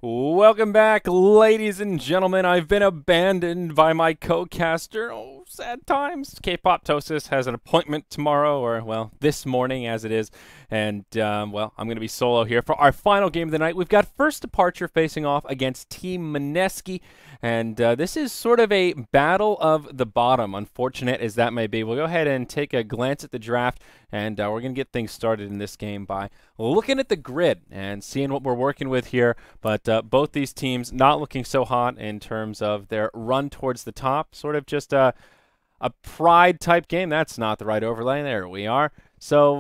Welcome back, ladies and gentlemen. I've been abandoned by my co-caster. Oh, sad times. K-Pop-tosis has an appointment tomorrow, or, well, this morning as it is. And, well, I'm going to be solo here for our final game of the night. We've got First Departure facing off against Team Mineski. And this is sort of a battle of the bottom, unfortunate as that may be. We'll go ahead and take a glance at the draft, and we're going to get things started in this game by looking at the grid and seeing what we're working with here. But both these teams not looking so hot in terms of their run towards the top. Sort of just a pride type game. That's not the right overlay. There we are. So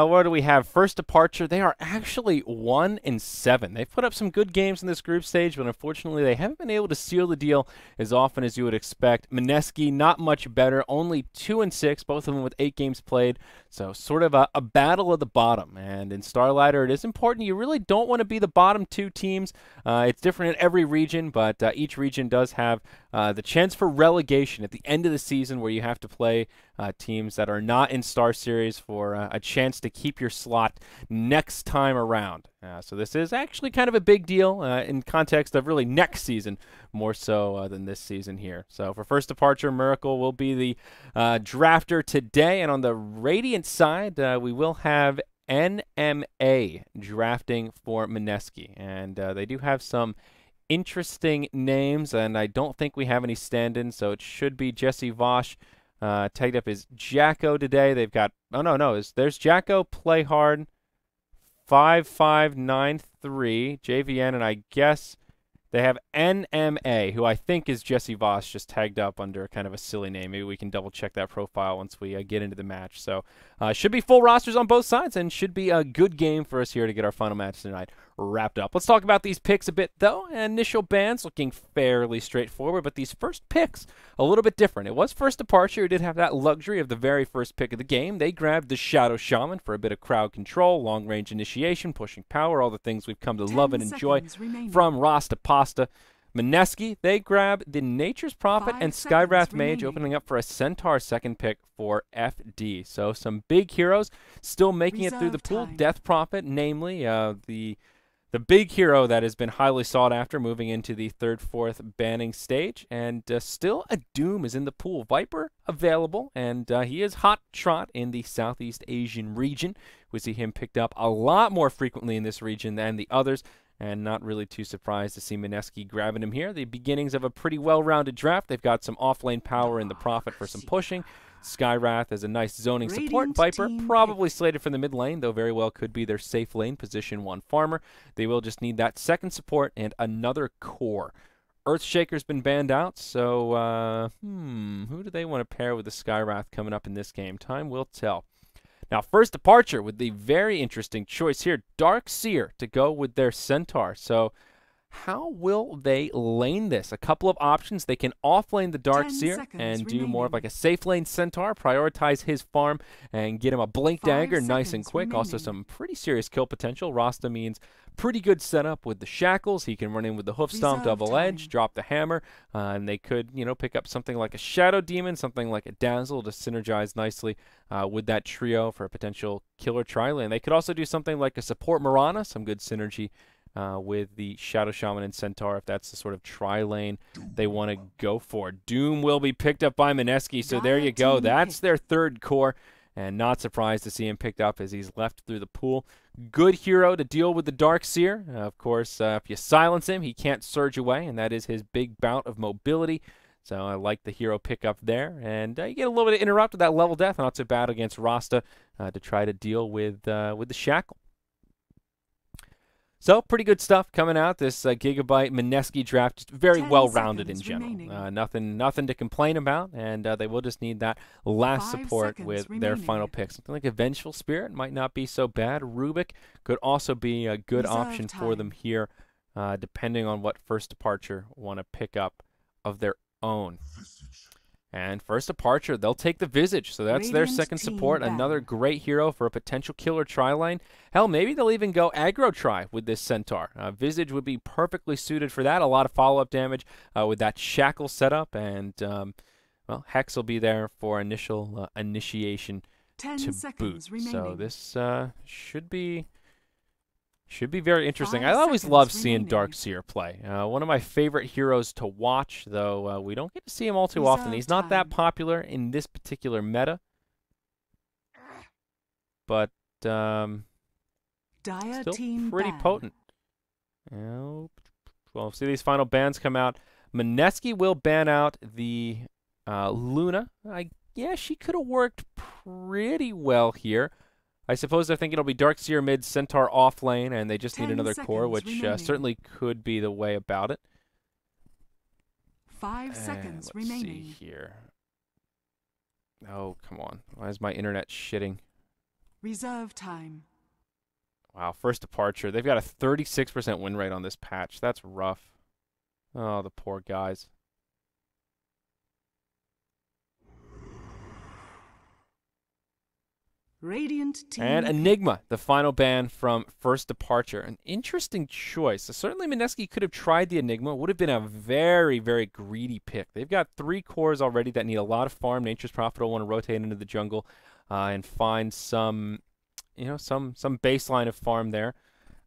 what do we have? First Departure, they are actually 1-7. They've put up some good games in this group stage, but unfortunately they haven't been able to seal the deal as often as you would expect. Mineski, not much better, only 2-6, both of them with 8 games played. So sort of a battle of the bottom. And in Starladder, it is important. You really don't want to be the bottom 2 teams. It's different in every region, but each region does have the chance for relegation at the end of the season, where you have to play teams that are not in Star Series for a chance to keep your slot next time around. So this is actually kind of a big deal in context of really next season, more so than this season here. So for First Departure, Miracle will be the drafter today. And on the Radiant side, we will have NMA drafting for Mineski. And they do have some interesting names, and I don't think we have any stand-ins, so it should be Jesse Vosh. Tagged up is Jacko today. They've got, there's Jacko, Play Hard, 5593, JVN, and I guess they have NMA, who I think is Jesse Voss, just tagged up under kind of a silly name. Maybe we can double check that profile once we get into the match. So should be full rosters on both sides, and should be a good game for us here to get our final match tonight wrapped up. Let's talk about these picks a bit, though. Initial bans looking fairly straightforward, but these first picks a little bit different. It was First Departure who did have that luxury of the very first pick of the game. They grabbed the Shadow Shaman for a bit of crowd control, long-range initiation, pushing power, all the things we've come to love and enjoy from Rasta Pasta. Mineski, they grab the Nature's Prophet and Skywrath Mage, opening up for a Centaur second pick for FD. So some big heroes still making it through the pool. Death Prophet, namely, the big hero that has been highly sought after, moving into the 3rd, 4th banning stage. And still a Doom is in the pool. Viper available, and he is hot trot in the Southeast Asian region. We see him picked up a lot more frequently in this region than the others, and not really too surprised to see Mineski grabbing him here. The beginnings of a pretty well-rounded draft. They've got some off-lane power in the Prophet for some pushing. Skywrath as a nice zoning support. Viper probably slated for the mid lane, though very well could be their safe lane, position 1 farmer. They will just need that second support and another core. Earthshaker's been banned out, so who do they want to pair with the Skywrath coming up in this game? Time will tell. Now, First Departure with the very interesting choice here, Dark Seer to go with their Centaur. So how will they lane this? A couple of options. They can off-lane the Dark Seer and do more of like a safe lane Centaur, prioritize his farm, and get him a Blink Dagger nice and quick. Also some pretty serious kill potential. Rasta means pretty good setup with the Shackles. He can run in with the Hoof Stomp, Double Edge, drop the Hammer, and they could, pick up something like a Shadow Demon, something like a Dazzle to synergize nicely with that trio for a potential killer tri-lane. They could also do something like a support Mirana, some good synergy with the Shadow Shaman and Centaur, if that's the sort of tri-lane they want to go for. Doom will be picked up by Mineski, so there you go. That's their 3rd core, and not surprised to see him picked up as he's left through the pool. Good hero to deal with the Dark Seer. Of course, if you silence him, he can't surge away, and that is his big bout of mobility. So I like the hero pickup there. And you get a little bit of interrupt with that level death. Not so bad against Rasta to try to deal with the Shackle. So, pretty good stuff coming out. This Gigabyte Mineski draft, just very well-rounded in general. Nothing to complain about, and they will just need that last support with their final pick. Something like a Vengeful Spirit might not be so bad. Rubik could also be a good option for them here, depending on what First Departure want to pick up of their own. And First Departure, they'll take the Visage, so that's their second support. Another great hero for a potential killer tri-lane. Hell, maybe they'll even go aggro tri with this Centaur. Visage would be perfectly suited for that. A lot of follow-up damage with that Shackle setup, and well, Hex will be there for initial initiation to boot. So this should be Should be very interesting. I 5 always seconds love seeing remaining. Darkseer play. One of my favorite heroes to watch, though we don't get to see him all too often. Reserve He's not that time. popular in this particular meta, but Dire still team pretty ban. potent. Well, see these final bans come out. Mineski will ban out the Luna. Yeah, she could have worked pretty well here. I suppose they're thinking it'll be Darkseer mid, Centaur off lane, and they just need 10 another core, seconds which remaining. certainly could be the way about it. 5 seconds let's remaining. see here. Oh, come on. Why is my internet shitting? Reserve time. Wow, first departure. They've got a 36% win rate on this patch. That's rough. Oh, the poor guys. Radiant team. And Enigma, the final ban from first departure. An interesting choice. Certainly Mineski could have tried the Enigma. Would have been a very, very greedy pick. They've got 3 cores already that need a lot of farm. Nature's Prophet will want to rotate into the jungle and find some, some baseline of farm there.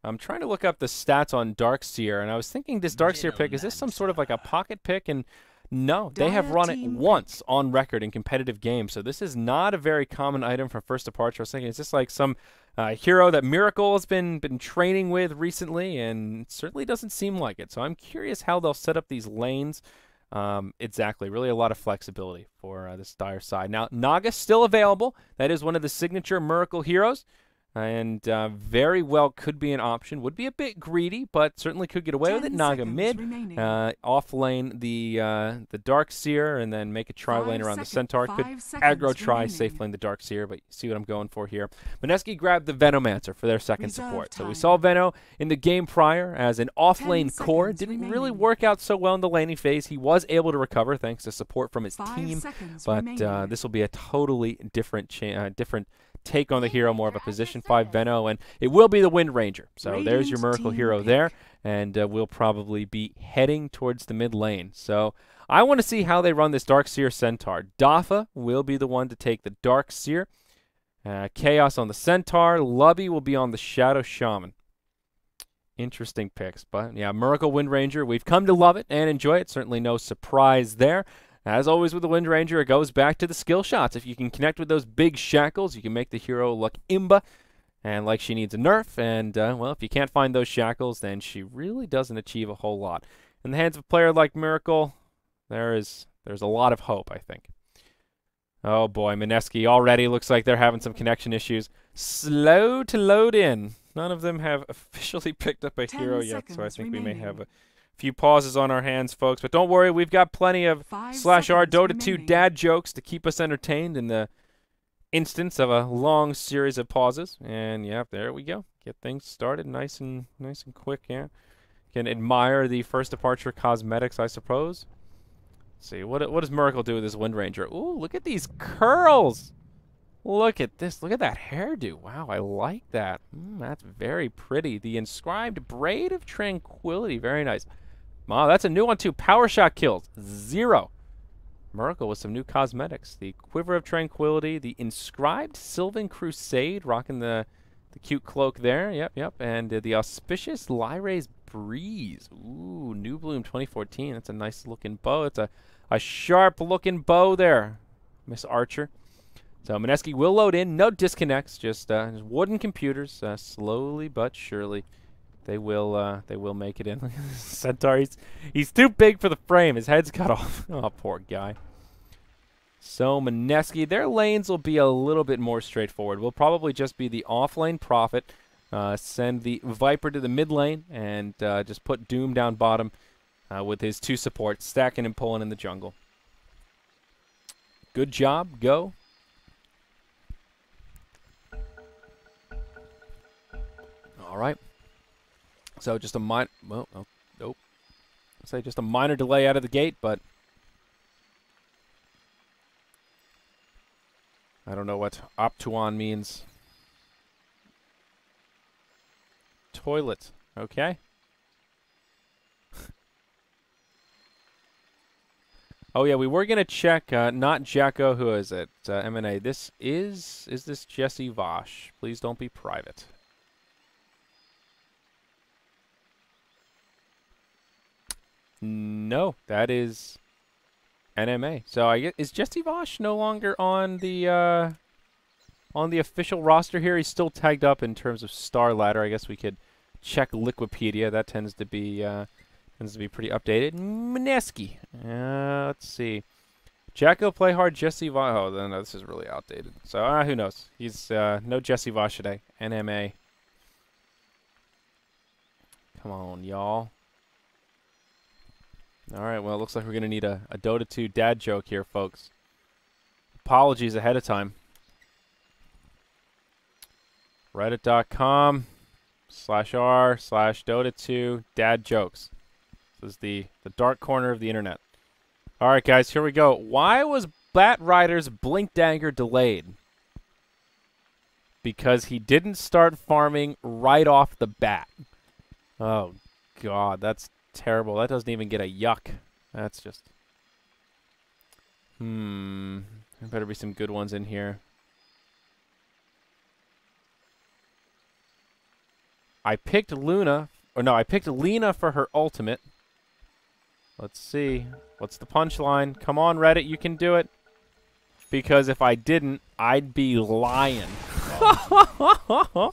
I'm trying to look up the stats on Darkseer, and I was thinking this Darkseer pick, is this some sort of like a pocket pick? And no, they have run it once on record in competitive games, so this is not a very common item for first departure. I was thinking, is this like some hero that Miracle has been training with recently? And it certainly doesn't seem like it. So I'm curious how they'll set up these lanes. Exactly, really a lot of flexibility for this Dire side. Now, Naga's still available. That is one of the signature Miracle heroes. And very well could be an option. Would be a bit greedy, but certainly could get away with it. Naga mid, off lane the Darkseer, and then make a tri lane around the Centaur. Could aggro try safe lane the Darkseer, but you see what I'm going for here. Mineski grabbed the Venomancer for their second support. So we saw Veno in the game prior as an off lane core. Didn't really work out so well in the laning phase. He was able to recover thanks to support from his team, but this will be a totally different take on the hero, more of a position 5 Veno, and it will be the Wind Ranger. So there's your Miracle hero there, and we'll probably be heading towards the mid lane. So I want to see how they run this Darkseer Centaur. Dafa will be the one to take the Darkseer. Chaos on the Centaur. Lubby will be on the Shadow Shaman. Interesting picks, but yeah, Miracle Wind Ranger. We've come to love it and enjoy it. Certainly no surprise there. As always with the Wind Ranger, it goes back to the skill shots. If you can connect with those big shackles, you can make the hero look imba and like she needs a nerf. And, well, if you can't find those shackles, then she really doesn't achieve a whole lot. In the hands of a player like Miracle, there's a lot of hope, I think. Oh, boy, Mineski already looks like they're having some connection issues. Slow to load in. None of them have officially picked up a hero yet, so I think we may have a few pauses on our hands, folks, but don't worry, we've got plenty of /r Dota 2 dad jokes to keep us entertained in the instance of a long series of pauses. And yeah, there we go. Get things started nice and quick. Yeah, can admire the first departure cosmetics, I suppose. Let's see what does Miracle do with this Wind Ranger? Ooh, look at these curls. Look at this. Look at that hairdo. Wow, I like that. That's very pretty. The inscribed Braid of Tranquility. Very nice. Wow, that's a new one too. Power shot kills. 0. Miracle with some new cosmetics. The Quiver of Tranquility. The inscribed Sylvan Crusade. Rocking the cute cloak there. Yep. And the auspicious Lyra's Breeze. Ooh, New Bloom 2014. That's a nice looking bow. It's a sharp looking bow there, Miss Archer. So Mineski will load in. No disconnects. Just wooden computers. Slowly but surely. They will make it in. Centaur, he's too big for the frame. His head's cut off. Oh, poor guy. So Mineski, their lanes will be a little bit more straightforward. We'll probably just be the off-lane Prophet, send the Viper to the mid lane, and just put Doom down bottom with his 2 supports, stacking and pulling in the jungle. Good job. Go. All right. So just a minor, well, oh, nope. I'll say just a minor delay out of the gate, but I don't know what Optuan means. Toilet, okay. Oh yeah, we were gonna check. Not Jacko. Who is it? M&A. Is this Jesse Vosh? Please don't be private. No, that is NMA. So I guess, is Jesse Vosh no longer on the official roster here? He's still tagged up in terms of Starladder. I guess we could check Liquipedia. That tends to be pretty updated. Mineski. Let's see. Jacko play hard. Jesse Vosh. Oh, no, this is really outdated. So who knows? He's no Jesse Vosh today. NMA. Come on, y'all. All right, well, it looks like we're going to need a Dota 2 dad joke here, folks. Apologies ahead of time. Reddit.com/r/Dota2 dad jokes. This is the dark corner of the internet. All right, guys, here we go. Why was Bat Rider's Blink Dagger delayed? Because he didn't start farming right off the bat. Oh, God, that's terrible. That doesn't even get a yuck. That's just... There better be some good ones in here. I picked Lena for her ultimate. Let's see. What's the punchline? Come on, Reddit, you can do it. Because if I didn't, I'd be lying. Oh,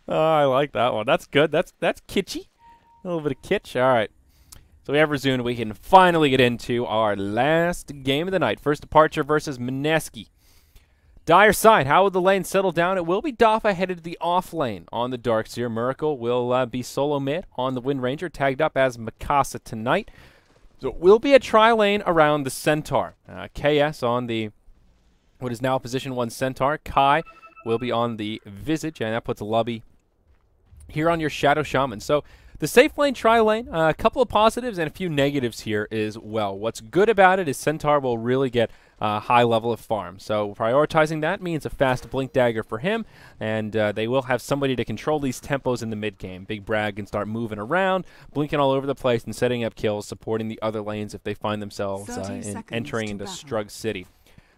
I like that one. That's good. That's kitschy. A little bit of kitsch. All right. So we have resumed. We can finally get into our last game of the night. First departure versus Mineski. Dire side. How will the lane settle down? It will be Doffa headed to the off lane on the Darkseer. Miracle will be solo mid on the Wind Ranger, tagged up as Mikasa tonight. So it will be a tri-lane around the Centaur. KS on the what is now position 1 Centaur. Kai will be on the Visage, and that puts Lubby here on your Shadow Shaman. So the safe lane, tri-lane, a couple of positives and a few negatives here as well. What's good about it is Centaur will really get a high level of farm. So prioritizing that means a fast Blink Dagger for him, and they will have somebody to control these tempos in the mid game. Big Brad can start moving around, blinking all over the place and setting up kills, supporting the other lanes if they find themselves entering into Strug City.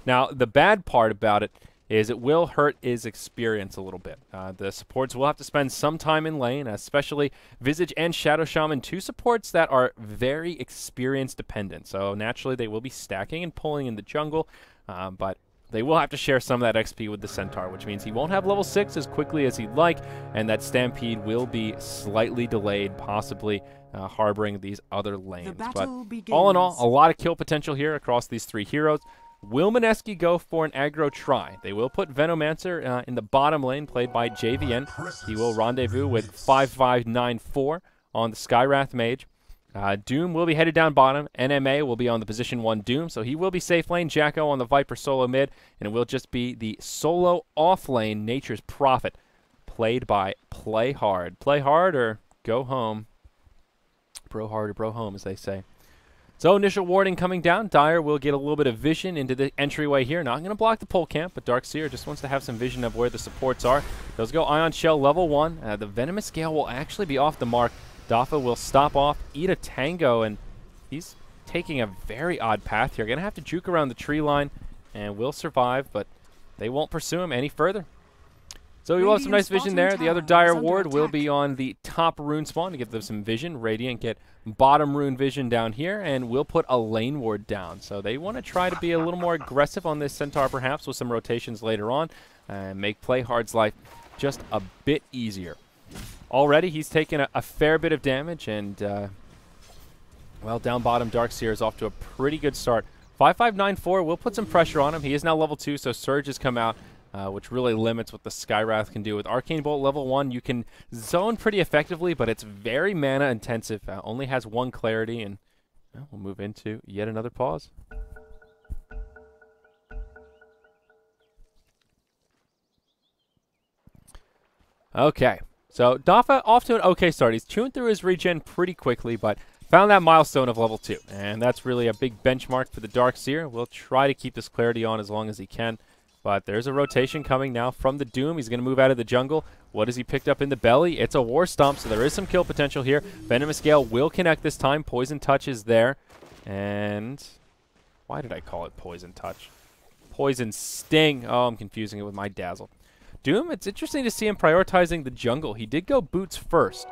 Now, the bad part about it is it will hurt his experience a little bit. The supports will have to spend some time in lane, especially Visage and Shadow Shaman, two supports that are very experience dependent. So naturally they will be stacking and pulling in the jungle, but they will have to share some of that XP with the Centaur, which means he won't have level 6 as quickly as he'd like, and that Stampede will be slightly delayed, possibly harboring these other lanes. But all in all, a lot of kill potential here across these three heroes. Will Mineski go for an aggro try? They will put Venomancer in the bottom lane, played by JVN. He will rendezvous with 5594 on the Skywrath Mage. Doom will be headed down bottom. NMA will be on the position 1 Doom, so he will be safe lane. Jacko on the Viper solo mid, and it will just be the solo off lane Nature's Prophet, played by Play Hard. Play hard or go home. Bro hard or bro home, as they say. So initial warding coming down. Dire will get a little bit of vision into the entryway here. Not going to block the pole camp, but Darkseer just wants to have some vision of where the supports are. Does go Ion Shell level 1. The Venomous Gale will actually be off the mark. Doffa will stop off, eat a Tango, and he's taking a very odd path here. Going to have to juke around the tree line and will survive, but they won't pursue him any further. So we will have some nice vision there. The other Dire ward will be on the top rune spawn to give them some vision. Radiant get bottom rune vision down here, and we'll put a lane ward down. So they want to try to be a little more aggressive on this Centaur, perhaps, with some rotations later on, and make Play Hard's life just a bit easier. Already, he's taken a fair bit of damage, and, well, down bottom, Darkseer is off to a pretty good start. 5594 will put some pressure on him. He is now level 2, so Surge has come out, which really limits what the Skywrath can do. With Arcane Bolt level 1, you can zone pretty effectively, but it's very mana intensive. Only has 1 clarity, and we'll move into yet another pause. Okay, so Doffa off to an okay start. He's chewing through his regen pretty quickly, but found that milestone of level 2, and that's really a big benchmark for the Darkseer. We'll try to keep this clarity on as long as he can. But there's a rotation coming now from the Doom. He's going to move out of the jungle. What has he picked up in the belly? It's a War Stomp, so there is some kill potential here. Venomous Gale will connect this time. Poison Touch is there. And why did I call it Poison Touch? Poison Sting. Oh, I'm confusing it with my Dazzle. Doom, it's interesting to see him prioritizing the jungle. He did go Boots first.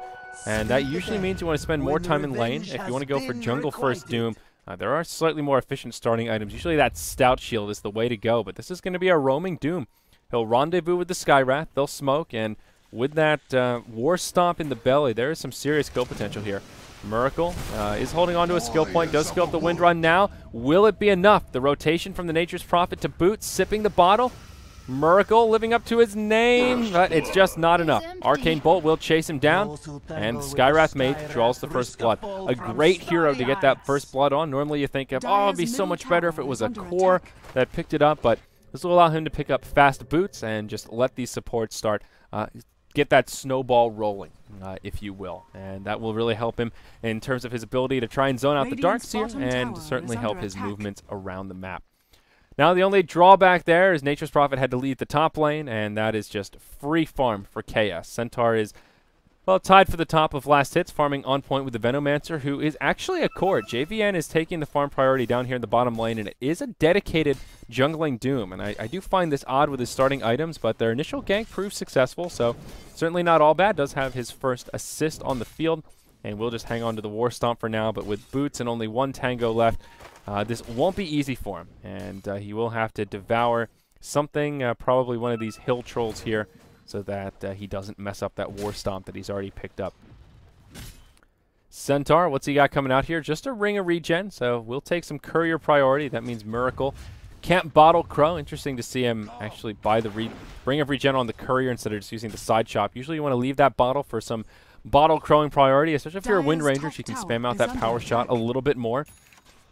And that usually means you want to spend more time in lane. If you want to go for jungle first Doom, there are slightly more efficient starting items. Usually that Stout Shield is the way to go, but this is going to be a roaming Doom. He'll rendezvous with the Skywrath, they'll smoke, and with that War Stomp in the belly, there is some serious kill potential here. Miracle is holding on to a skill point, does skill up the Wind Run now. Will it be enough? The rotation from the Nature's Prophet to boot, sipping the bottle. Miracle living up to his name, but it's just not enough. Arcane Bolt will chase him down, and Skywrath Mage draws the first blood. A great hero to get that first blood on. Normally you think of, oh, it'd be so much better if it was a core that picked it up, but this will allow him to pick up fast boots and just let these supports start, get that snowball rolling, if you will. And that will really help him in terms of his ability to try and zone out the Darkseer and certainly help his movements around the map. Now, the only drawback there is Nature's Prophet had to lead the top lane, and that is just free farm for KS. Centaur is, well, tied for the top of last hits, farming on point with the Venomancer, who is actually a core. JVN is taking the farm priority down here in the bottom lane, and it is a dedicated jungling Doom. And I do find this odd with his starting items, but their initial gank proved successful, so certainly not all bad. Does have his first assist on the field, and we'll just hang on to the War Stomp for now. But with boots and only one tango left, this won't be easy for him, and he will have to devour something, probably one of these hill trolls here, so that he doesn't mess up that War Stomp that he's already picked up. Centaur, what's he got coming out here? Just a Ring of Regen, so we'll take some courier priority. That means Miracle can't bottle Crow. Interesting to see him actually buy the Ring of Regen on the courier instead of just using the side chop. Usually you want to leave that bottle for some bottle crowing priority, especially if you're a Wind Ranger, so you can spam out that power shot a little bit more.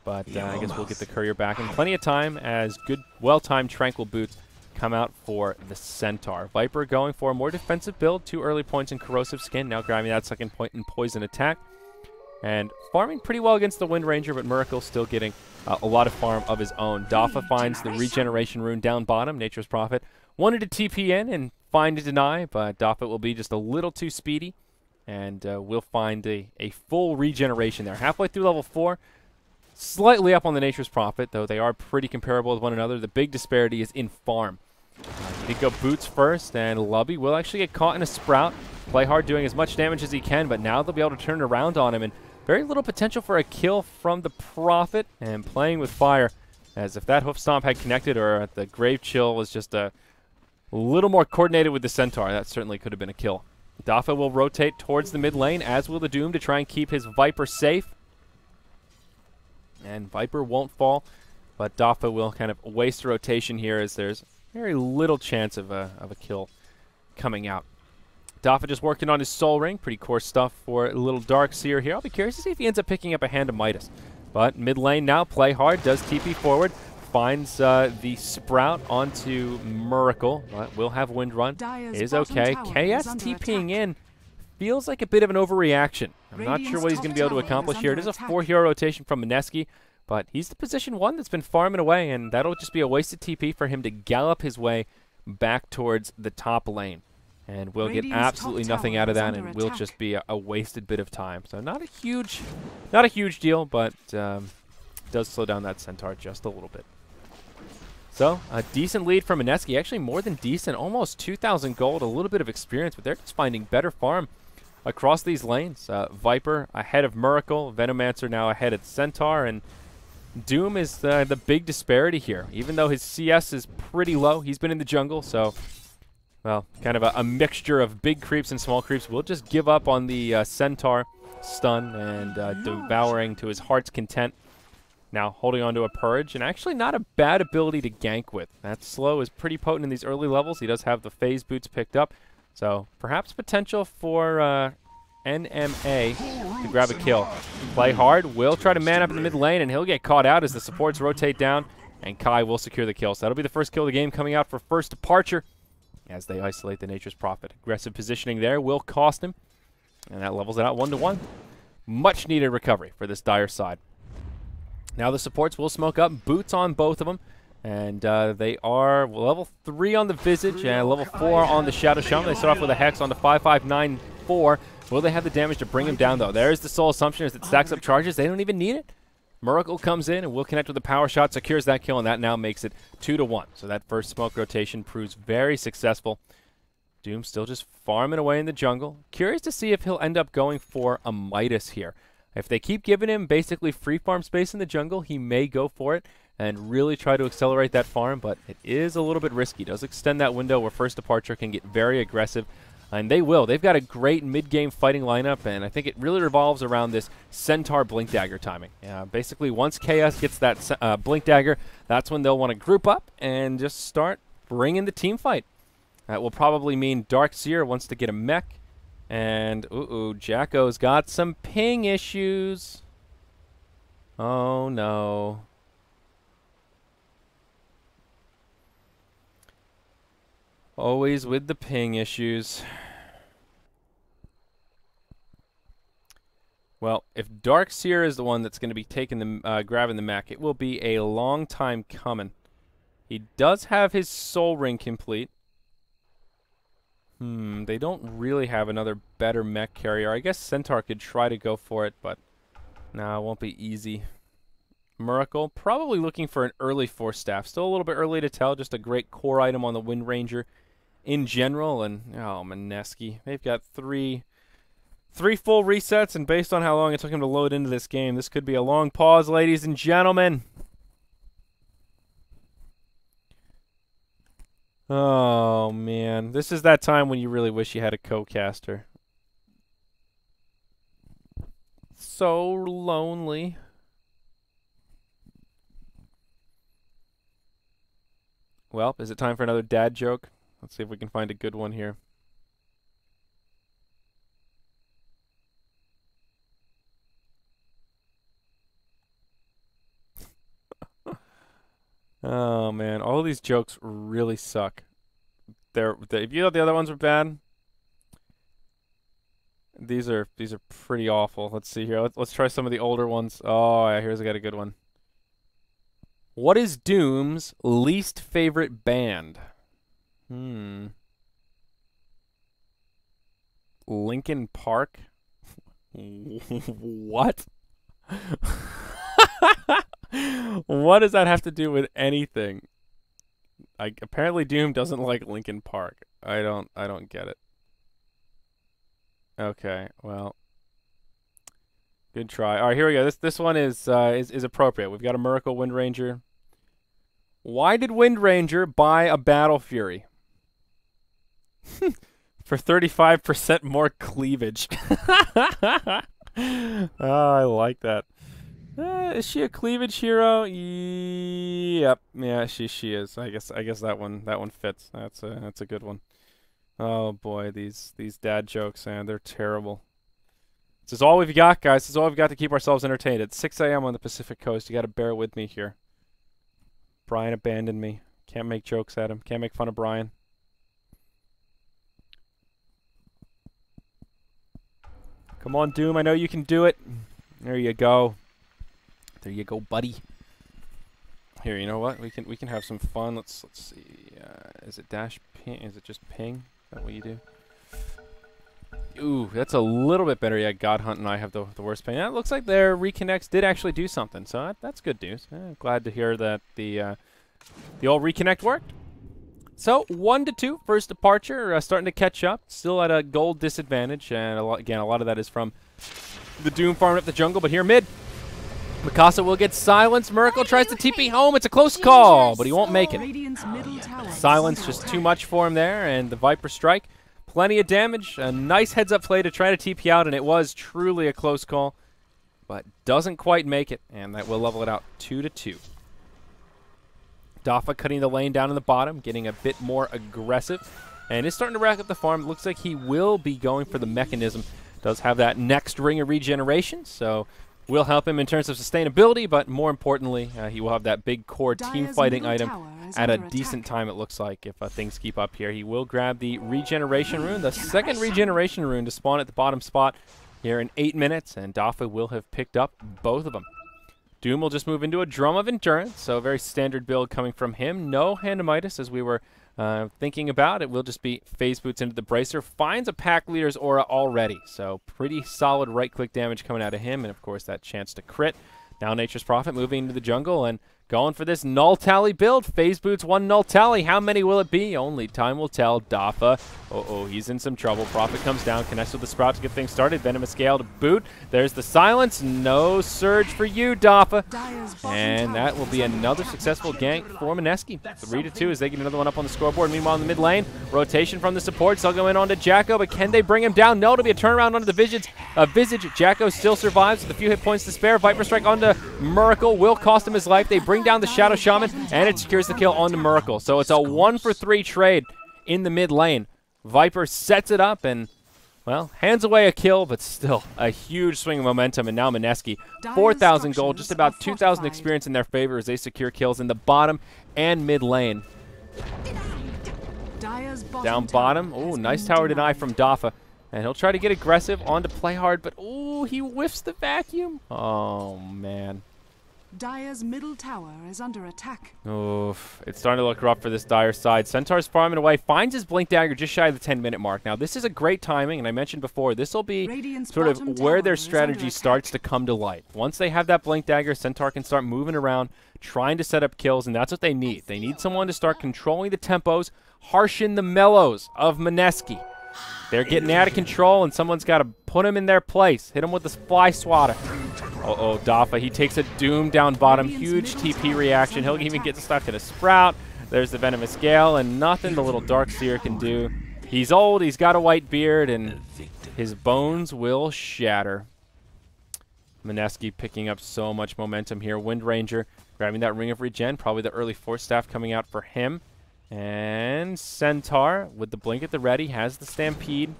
But I guess we'll get the courier back in plenty of time as good, well-timed Tranquil Boots come out for the Centaur. Viper going for a more defensive build, 2 early points in Corrosive Skin, now grabbing that second point in Poison Attack. And farming pretty well against the Wind Ranger, but Miracle still getting a lot of farm of his own. Dafa finds the Regeneration Rune down bottom. Nature's Prophet wanted to TP in and find a deny, but Dafa will be just a little too speedy, and we'll find a full regeneration there. Halfway through level 4, slightly up on the Nature's Prophet, though they are pretty comparable with one another. The big disparity is in farm. He go boots first, and Lubby will actually get caught in a Sprout. Play hard, doing as much damage as he can, but now they'll be able to turn it around on him, and very little potential for a kill from the Prophet, and playing with fire, as if that Hoof Stomp had connected or the Grave Chill was just a little more coordinated with the Centaur, that certainly could have been a kill. Dafa will rotate towards the mid lane, as will the Doom, to try and keep his Viper safe. And Viper won't fall, but Dafa will kind of waste a rotation here as there's very little chance of a kill coming out. Dafa just working on his Soul Ring. Pretty coarse stuff for a little Darkseer here. I'll be curious to see if he ends up picking up a Hand of Midas. But mid lane now, play hard, does TP forward, finds the Sprout onto Miracle, but will have Wind Run. Is okay. KS TPing in feels like a bit of an overreaction. I'm not sure what he's going to be able to accomplish here. It is a 4-hero rotation from Mineski, but he's the position 1 that's been farming away, and that'll just be a wasted TP for him to gallop his way back towards the top lane. And we'll get absolutely nothing out of that, and will just be a wasted bit of time. So not a huge deal, but does slow down that Centaur just a little bit. So a decent lead from Mineski, actually more than decent, almost 2,000 gold, a little bit of experience, but they're just finding better farm across these lanes. Viper ahead of Miracle, Venomancer now ahead of Centaur, and Doom is the big disparity here. Even though his CS is pretty low, he's been in the jungle, so, well, kind of a mixture of big creeps and small creeps. We'll just give up on the Centaur stun and devouring to his heart's content. Now holding on to a Purge, and actually not a bad ability to gank with. That slow is pretty potent in these early levels. He does have the phase boots picked up, so perhaps potential for NMA to grab a kill. Play hard, will try to man up in the mid lane, and he'll get caught out as the supports rotate down, and Kai will secure the kill. So that'll be the first kill of the game coming out for first departure as they isolate the Nature's Prophet. Aggressive positioning there will cost him, and that levels it out 1-1. Much needed recovery for this dire side. Now the supports will smoke up, boots on both of them, and they are level 3 on the Visage and level 4 on the Shadow Shaman. They start off with a Hex on the 5594. Will they have the damage to bring him down, though? There's the Soul Assumption as it stacks up charges. They don't even need it. Miracle comes in and will connect with the power shot, secures that kill, and that now makes it 2-1. So that first smoke rotation proves very successful. Doom still just farming away in the jungle. Curious to see if he'll end up going for a Midas here. If they keep giving him basically free farm space in the jungle, he may go for it and really try to accelerate that farm, but it is a little bit risky. It does extend that window where First Departure can get very aggressive, and they will. They've got a great mid-game fighting lineup, and I think it really revolves around this Centaur Blink Dagger timing. Basically, once Chaos gets that Blink Dagger, that's when they'll want to group up and just start bringing the team fight. That will probably mean Darkseer wants to get a mech. And, Jacko's got some ping issues. Oh, no. Always with the ping issues. Well, if Darkseer is the one that's going to be taking the, grabbing the mech, it will be a long time coming. He does have his soul ring complete. They don't really have another better mech carrier. I guess Centaur could try to go for it, but no, it won't be easy. Miracle, probably looking for an early Force Staff. Still a little bit early to tell, just a great core item on the Wind Ranger in general. And, oh, Mineski. They've got three full resets, and based on how long it took him to load into this game, this could be a long pause, ladies and gentlemen. Oh, man. This is that time when you really wish you had a co-caster. So lonely. Well, is it time for another dad joke? Let's see if we can find a good one here. Oh, man. All of these jokes really suck. If you thought the other ones were bad, these are pretty awful. Let's see here. Let's try some of the older ones. Oh, yeah, here's got a good one. What is Doom's least favorite band? Linkin Park? What? What does that have to do with anything? Apparently Doom doesn't like Linkin Park. I don't get it. Okay, well. Good try. All right, here we go. This one is appropriate. We've got a Miracle Wind Ranger. Why did Wind Ranger buy a Battle Fury? For 35% more cleavage. Oh, I like that. Is she a cleavage hero? Yep. Yeah, she is. I guess that one fits. That's a good one. Oh boy, these dad jokes, man, they're terrible. This is all we've got, guys. This is all we've got to keep ourselves entertained. It's 6 a.m. on the Pacific Coast. You got to bear with me here. Brian abandoned me. Can't make jokes at him. Can't make fun of Brian. Come on, Doom. I know you can do it. There you go. There you go, buddy. Here, you know what? We can have some fun. Let's see. Is it dash ping? Is it just ping? Is that what you do? Ooh, that's a little bit better. Yeah, God Hunt and I have the worst ping. It looks like their reconnects did actually do something, so that's good news. Glad to hear that the old reconnect worked. So 1-2, First Departure, starting to catch up. Still at a gold disadvantage, and a lot of that is from the Doom farming up the jungle. But here mid, Mikasa will get silenced. Miracle tries to TP home. It's a close call, but he won't make it. Silence just too much for him there, and the Viper Strike. Plenty of damage. A nice heads-up play to try to TP out, and it was truly a close call, but doesn't quite make it, and that will level it out 2-2. Dafa cutting the lane down in the bottom, getting a bit more aggressive, and is starting to rack up the farm. Looks like he will be going for the mechanism. Does have that next ring of regeneration, so will help him in terms of sustainability, but more importantly, he will have that big core team fighting item at a decent time, it looks like, if things keep up here. He will grab the regeneration rune, the second regeneration rune to spawn at the bottom spot here in 8 minutes, and Dafa will have picked up both of them. Doom will just move into a Drum of Endurance, so a very standard build coming from him. No Handamitis, as we were thinking about. It will just be Phase Boots into the Bracer. Finds a Pack Leader's Aura already, so pretty solid right-click damage coming out of him, and of course that chance to crit. Now Nature's Prophet moving into the jungle, and Going for this null tally build. Phase Boots, 1 null tally. How many will it be? Only time will tell. Dafa. Uh-oh, he's in some trouble. Prophet comes down, connects with the Sprout to get things started. Venomous Gale to boot. There's the silence. No surge for you, Dafa. And that will be another successful gank for Mineski. 3-2 as they get another one up on the scoreboard. Meanwhile, in the mid lane, rotation from the supports. They'll go in onto Jacko, but can they bring him down? No, it'll be a turnaround onto the Visage. Jacko still survives with a few hit points to spare. Viper Strike onto Miracle will cost him his life. They bring down the Shadow Shaman, and it secures the kill onto Miracle. So it's a 1-for-3 trade in the mid lane. Viper sets it up and, well, hands away a kill, but still a huge swing of momentum. And now Mineski, 4,000 gold, just about 2,000 experience in their favor as they secure kills in the bottom and mid lane. Down bottom. Oh, nice tower deny from Dafa. And he'll try to get aggressive onto play hard, but oh, he whiffs the vacuum. Oh, man. Dire's middle tower is under attack. Oof, it's starting to look rough for this Dire side. Centaur's farming away, finds his Blink Dagger just shy of the 10-minute mark. Now, this is a great timing, and I mentioned before, this will be sort of where their strategy starts to come to light. Once they have that Blink Dagger, Centaur can start moving around, trying to set up kills, and that's what they need. They need someone to start controlling the tempos, harshen the mellows of Mineski. They're getting out of control, and someone's got to put them in their place. Hit them with the Fly Swatter. Uh-oh, Dafa, he takes a Doom down bottom. Huge TP reaction. He'll even get stuck in a Sprout. There's the Venomous Gale, and nothing the little Darkseer can do. He's old, he's got a white beard, and his bones will shatter. Mineski picking up so much momentum here. Wind Ranger grabbing that Ring of Regen. Probably the early Force Staff coming out for him. And Centaur, with the Blink at the ready, has the Stampede.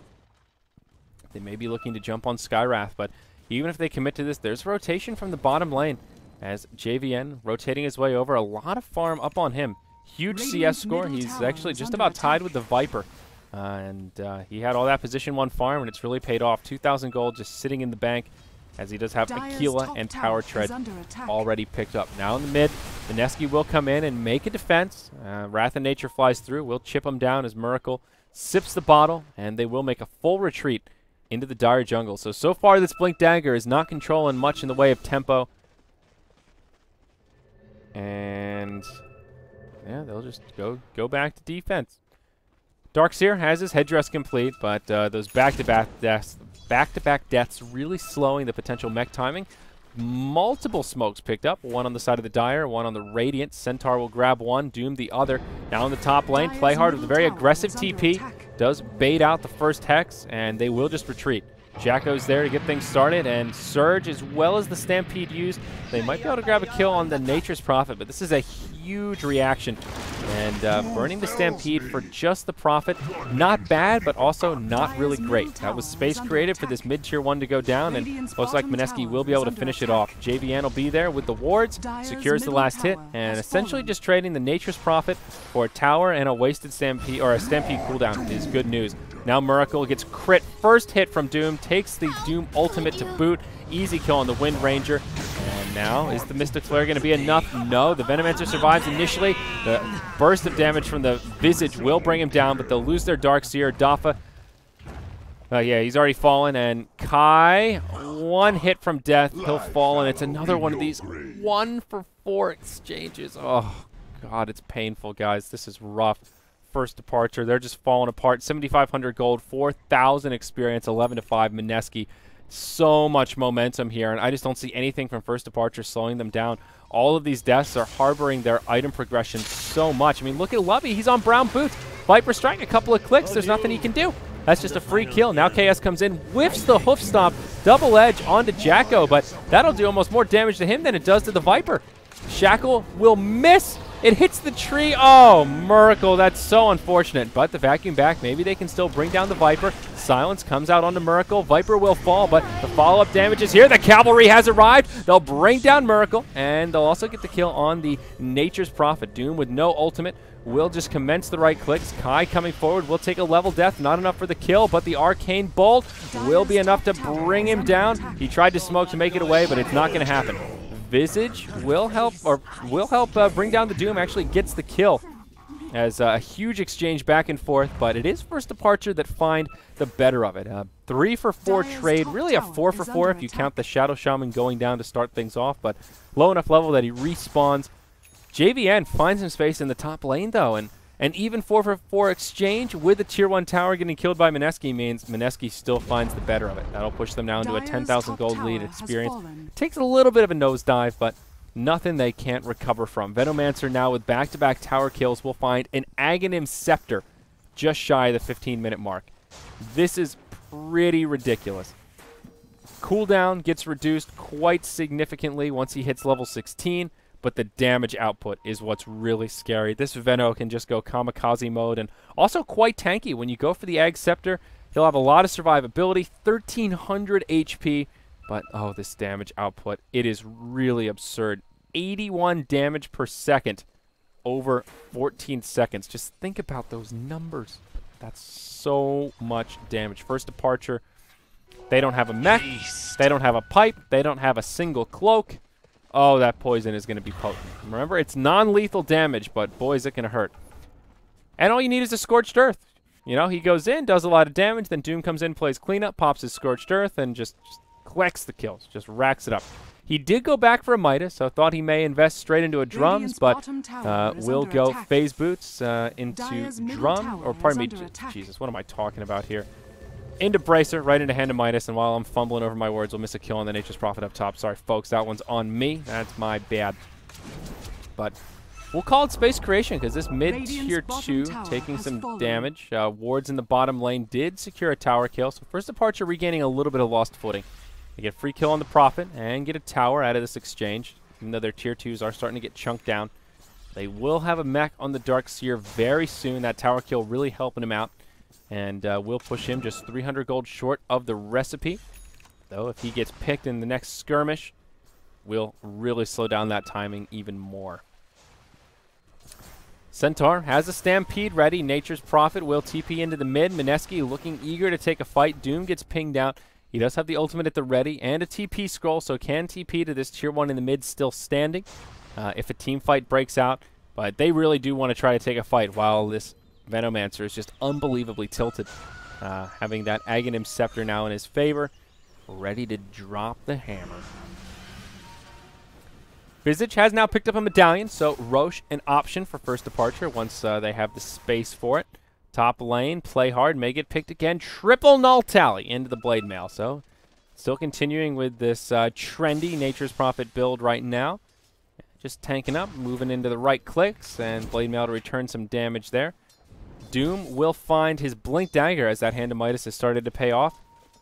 They may be looking to jump on Skywrath, but even if they commit to this, there's rotation from the bottom lane as JVN rotating his way over. A lot of farm up on him. Huge CS score. He's actually just about tied with the Viper. He had all that position 1 farm, and it's really paid off. 2,000 gold just sitting in the bank, as he does have Aquila and Tower Tread already picked up. Now in the mid, Mineski will come in and make a defense. Wrath of Nature flies through. Will chip him down as Miracle sips the bottle, and they will make a full retreat into the Dire jungle. So far this Blink Dagger is not controlling much in the way of tempo. And yeah, they'll just go back to defense. Darkseer has his headdress complete, but those back-to-back deaths really slowing the potential mech timing. Multiple smokes picked up, 1 on the side of the Dire, 1 on the Radiant. Centaur will grab 1, Doom the other. Now in the top lane, play hard with a very aggressive TP. Does bait out the first Hex, and they will just retreat. Jacko's there to get things started, and Surge, as well as the Stampede used. They might be able to grab a kill on the Nature's Prophet, but this is a huge reaction. And burning the Stampede for just the Prophet, not bad, but also not really great. That was space created for this mid-tier 1 to go down, and looks like Mineski will be able to finish it off. JVN will be there with the wards, secures the last hit, and essentially just trading the Nature's Prophet for a tower and a wasted Stampede, or a Stampede cooldown is good news. Now Miracle gets crit first hit from Doom, takes the Doom ultimate to boot. Easy kill on the Wind Ranger. And now, is the Mystic Flare going to be enough? No, the Venomancer survives initially. The burst of damage from the Visage will bring him down, but they'll lose their Darkseer. Dafa, yeah, he's already fallen. And Kai, 1 hit from death. He'll fall, and it's another one of these 1-for-4 exchanges. Oh, God, it's painful, guys. This is rough. First departure, they're just falling apart. 7,500 gold, 4,000 experience, 11-5 Mineski. So much momentum here, and I just don't see anything from first departure slowing them down. All of these deaths are harboring their item progression so much. I mean, look at Lovey. He's on brown boots. Viper Strike, a couple of clicks. There's nothing he can do. That's just a free kill. Now KS comes in, whiffs the hoof stomp, double edge onto Jacko, but that'll do almost more damage to him than it does to the Viper. Shackle will miss. It hits the tree. Oh, Miracle. That's so unfortunate. But the vacuum back. Maybe they can still bring down the Viper. Silence comes out onto Miracle. Viper will fall, but the follow-up damage is here. The cavalry has arrived. They'll bring down Miracle, and they'll also get the kill on the Nature's Prophet. Doom with no ultimate will just commence the right clicks. Kai coming forward will take a level death. Not enough for the kill, but the Arcane Bolt will be enough to bring him down. He tried to smoke to make it away, but it's not going to happen. Visage will help bring down the Doom, actually gets the kill as a huge exchange back and forth, but it is first departure that find the better of it. 3-for-4 trade, really a 4-for-4 if you count the Shadow Shaman going down to start things off, but low enough level that he respawns JVN finds some space in the top lane, though, and even 4-for-4 exchange with the tier 1 tower getting killed by Mineski means Mineski still finds the better of it. That'll push them now into a 10,000 gold lead experience. Takes a little bit of a nosedive, but nothing they can't recover from. Venomancer now with back-to-back tower kills will find an Aghanim Scepter just shy of the 15-minute mark. This is pretty ridiculous. Cooldown gets reduced quite significantly once he hits level 16, but the damage output is what's really scary. This Veno can just go kamikaze mode, and also quite tanky. When you go for the Ag Scepter, he'll have a lot of survivability, 1,300 HP, but oh, this damage output, it is really absurd. 81 damage per second over 14 seconds. Just think about those numbers. That's so much damage. First Departure, they don't have a mech, they don't have a pipe, they don't have a single cloak. Oh, that poison is going to be potent. Remember, it's non-lethal damage, but boy, is it going to hurt. And all you need is a Scorched Earth. You know, he goes in, does a lot of damage, then Doom comes in, plays cleanup, pops his Scorched Earth, and just collects the kills, just racks it up. He did go back for a Midas, so thought he may invest straight into a Drums, but will go Phase Boots into Drum, or pardon me, Jesus, what am I talking about here? Into Bracer, right into Hand of Midas, and while I'm fumbling over my words, we'll miss a kill on the Nature's Prophet up top. Sorry, folks, that one's on me. That's my bad. But we'll call it Space Creation, because this mid-tier 2 taking some damage. Wards in the bottom lane did secure a tower kill, so First Departure regaining a little bit of lost footing. They get a free kill on the Prophet and get a tower out of this exchange, even though their tier 2s are starting to get chunked down. They will have a mech on the Darkseer very soon. That tower kill really helping him out. And we'll push him just 300 gold short of the recipe. Though if he gets picked in the next skirmish, we'll really slow down that timing even more. Centaur has a Stampede ready. Nature's Prophet will TP into the mid. Mineski looking eager to take a fight. Doom gets pinged out. He does have the ultimate at the ready and a TP scroll, so can TP to this tier 1 in the mid still standing if a team fight breaks out. But they really do want to try to take a fight while this Venomancer is just unbelievably tilted. Having that Aghanim Scepter now in his favor, ready to drop the hammer. Visage has now picked up a Medallion, so Roche an option for First Departure once they have the space for it. Top lane, play hard, may get picked again. Triple Null Tally into the Blade Mail. So still continuing with this trendy Nature's Prophet build right now. Just tanking up, moving into the right clicks, and Blade Mail to return some damage there. Doom will find his Blink Dagger as that Hand of Midas has started to pay off.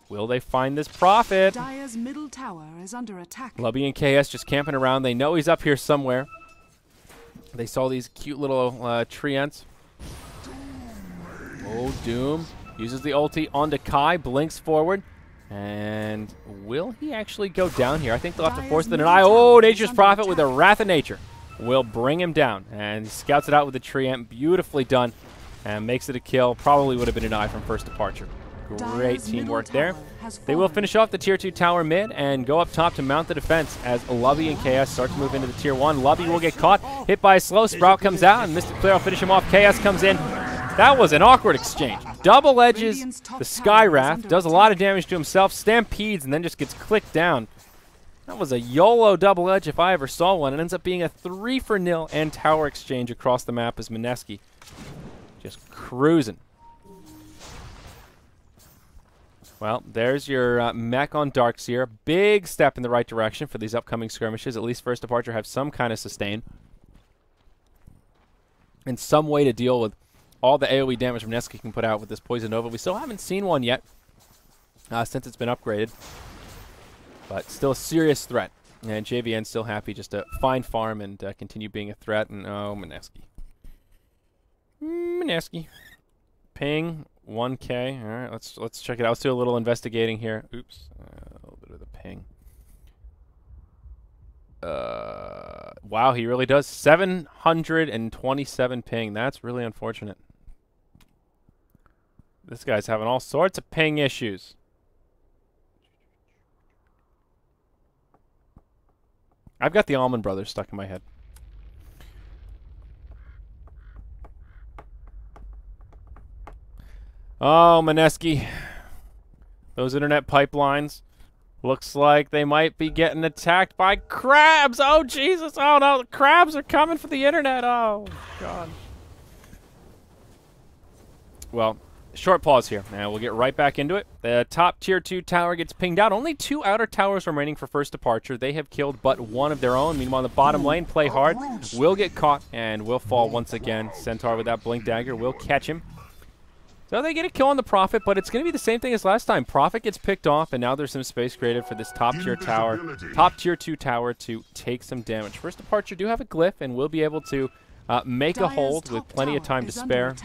Will they find this Prophet? Dire's middle tower is under attack. Lubby and KS just camping around. They know he's up here somewhere. They saw these cute little treants. Oh, Doom uses the ulti onto Kai, blinks forward. And will he actually go down here? I think they'll have to force the deny. Oh, Nature's Prophet with a Wrath of Nature will bring him down. And he scouts it out with the treant. Beautifully done. And makes it a kill. Probably would have been an eye from First Departure. Great teamwork there. They will finish off the tier 2 tower mid and go up top to mount the defense as Lubby and KS start to move into the tier 1. Lubby will get caught, hit by a slow. Sprout comes out and Mystic Flare will finish him off. KS comes in. That was an awkward exchange. Double edges the Sky Wrath, does a lot of damage to himself, stampedes, and then just gets clicked down. That was a YOLO double edge if I ever saw one. It ends up being a 3-for-0 and tower exchange across the map as Mineski just cruising. Well, there's your mech on Darkseer. Big step in the right direction for these upcoming skirmishes. At least First Departure have some kind of sustain and some way to deal with all the AoE damage Mineski can put out with this Poison Nova. We still haven't seen one yet since it's been upgraded, but still a serious threat. And JVN's still happy just to find farm and continue being a threat. And oh, Mineski. Mineski. Ping 1K. All right, let's check it out. Let's do a little investigating here. Oops, a little bit of the ping. Wow, he really does 727 ping. That's really unfortunate. This guy's having all sorts of ping issues. I've got the Allman Brothers stuck in my head. Oh, Mineski. Those internet pipelines. Looks like they might be getting attacked by crabs. Oh, Jesus. Oh, no. The crabs are coming for the internet. Oh, God. Well, short pause here, and we'll get right back into it. The top tier 2 tower gets pinged out. Only 2 outer towers remaining for first departure. They have killed but 1 of their own. Meanwhile, the bottom lane, play hard, will get caught and will fall once again. Centaur with that blink dagger will catch him. So they get a kill on the Prophet, but it's going to be the same thing as last time. Prophet gets picked off, and now there's some space created for this top tier tower, top tier 2 tower to take some damage. First departure do have a glyph and will be able to make a hold with plenty of time to spare.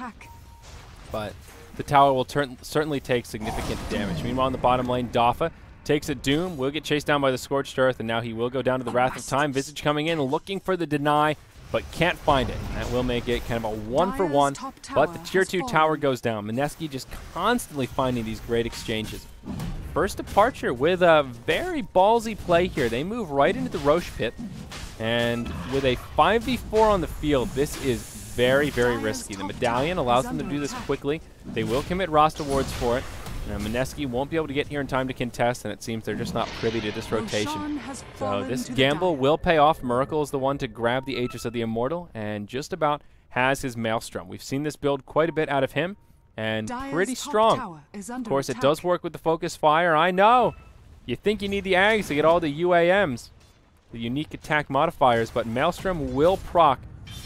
But the tower will certainly take significant damage. Meanwhile, in the bottom lane, Dafa takes a Doom, will get chased down by the Scorched Earth, and now he will go down to the Wrath of Time. Visage coming in, looking for the deny, but can't find it. And that will make it kind of a 1-for-1, but the tier 2 tower goes down. Mineski just constantly finding these great exchanges. First departure with a very ballsy play here. They move right into the Roche pit, and with a 5v4 on the field, this is very, very risky. The medallion allows them to do this quickly. They will commit roster wards for it. Mineski won't be able to get here in time to contest, and it seems they're just not privy to this rotation. So this gamble will pay off. Miracle is the one to grab the Aegis of the Immortal, and just about has his Maelstrom. We've seen this build quite a bit out of him, and pretty strong. Of course, it does work with the Focus Fire. I know. You think you need the Ags to get all the UAMs, the unique attack modifiers, but Maelstrom will proc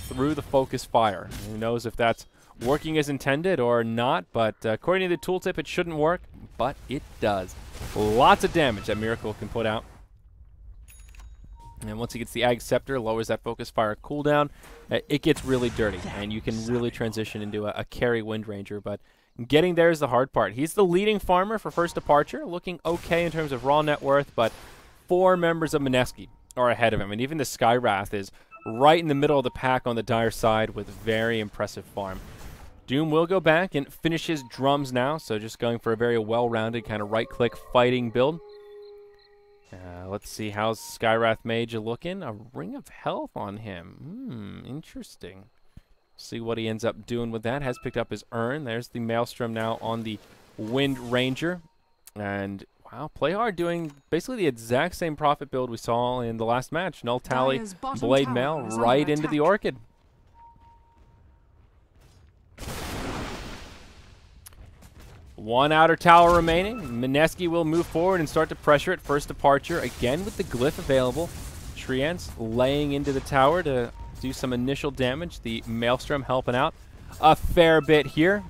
through the Focus Fire. Who knows if that's working as intended or not, but according to the tooltip, it shouldn't work, but it does. Lots of damage that Miracle can put out. And once he gets the Ag Scepter, lowers that Focus Fire cooldown, it gets really dirty, and you can really transition into a carry Wind Ranger, but getting there is the hard part. He's the leading farmer for first departure, looking okay in terms of raw net worth, but 4 members of Mineski are ahead of him, and even the Skywrath is right in the middle of the pack on the Dire side with very impressive farm. Doom will go back and finish his drums now, so just going for a very well-rounded kind of right-click fighting build. Let's see, how's Skywrath Mage looking? A Ring of Health on him. Interesting. See what he ends up doing with that. Has picked up his Urn. There's the Maelstrom now on the Wind Ranger. And, wow, Play Hard doing basically the exact same Prophet build we saw in the last match. Null Tally, Blade Mail, right into the Orchid. One outer tower remaining. Mineski will move forward and start to pressure it. First departure, again with the glyph available. Treants laying into the tower to do some initial damage. The Maelstrom helping out a fair bit here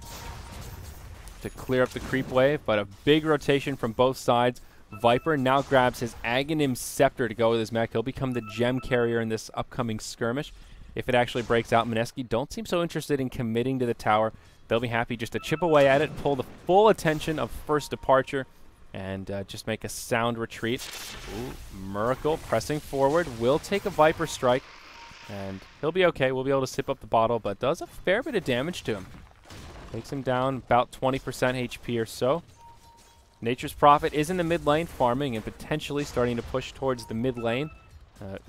to clear up the creep wave, but a big rotation from both sides. Viper now grabs his Aghanim Scepter to go with his mech. He'll become the gem carrier in this upcoming skirmish. If it actually breaks out, Mineski don't seem so interested in committing to the tower. They'll be happy just to chip away at it, pull the full attention of first departure, and just make a sound retreat. Ooh, Miracle pressing forward, will take a Viper strike, and he'll be okay. We'll be able to sip up the bottle, but does a fair bit of damage to him. Takes him down about 20% HP or so. Nature's Prophet is in the mid lane farming and potentially starting to push towards the mid lane.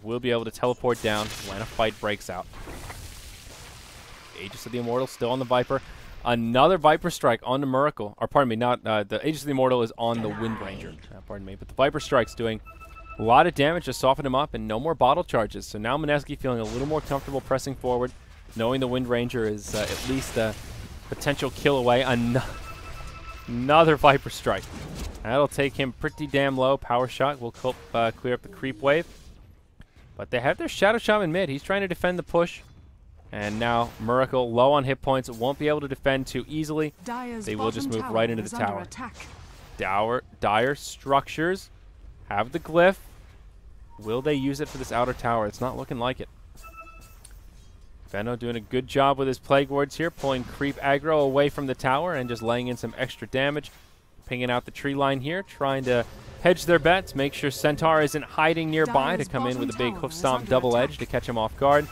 We'll be able to teleport down when a fight breaks out. Aegis of the Immortal still on the Viper. Another Viper strike on the Miracle. Or pardon me, not the Aegis of the Immortal is on the Wind Ranger. Pardon me, but the Viper strike's doing a lot of damage to soften him up, and no more bottle charges. So now Mineski feeling a little more comfortable pressing forward, knowing the Wind Ranger is at least a potential kill away. Another Viper strike. That'll take him pretty damn low. Power shot will clear up the creep wave. But they have their Shadow Shaman mid. He's trying to defend the push. And now Miracle low on hit points, won't be able to defend too easily. They will just move right into the tower. Dire structures have the glyph. Will they use it for this outer tower? It's not looking like it. Venno doing a good job with his Plague Wards here, pulling creep aggro away from the tower and just laying in some extra damage. Pinging out the tree line here, trying to hedge their bets, make sure Centaur isn't hiding nearby to come in with a big hoof stomp double edge to catch him off guard.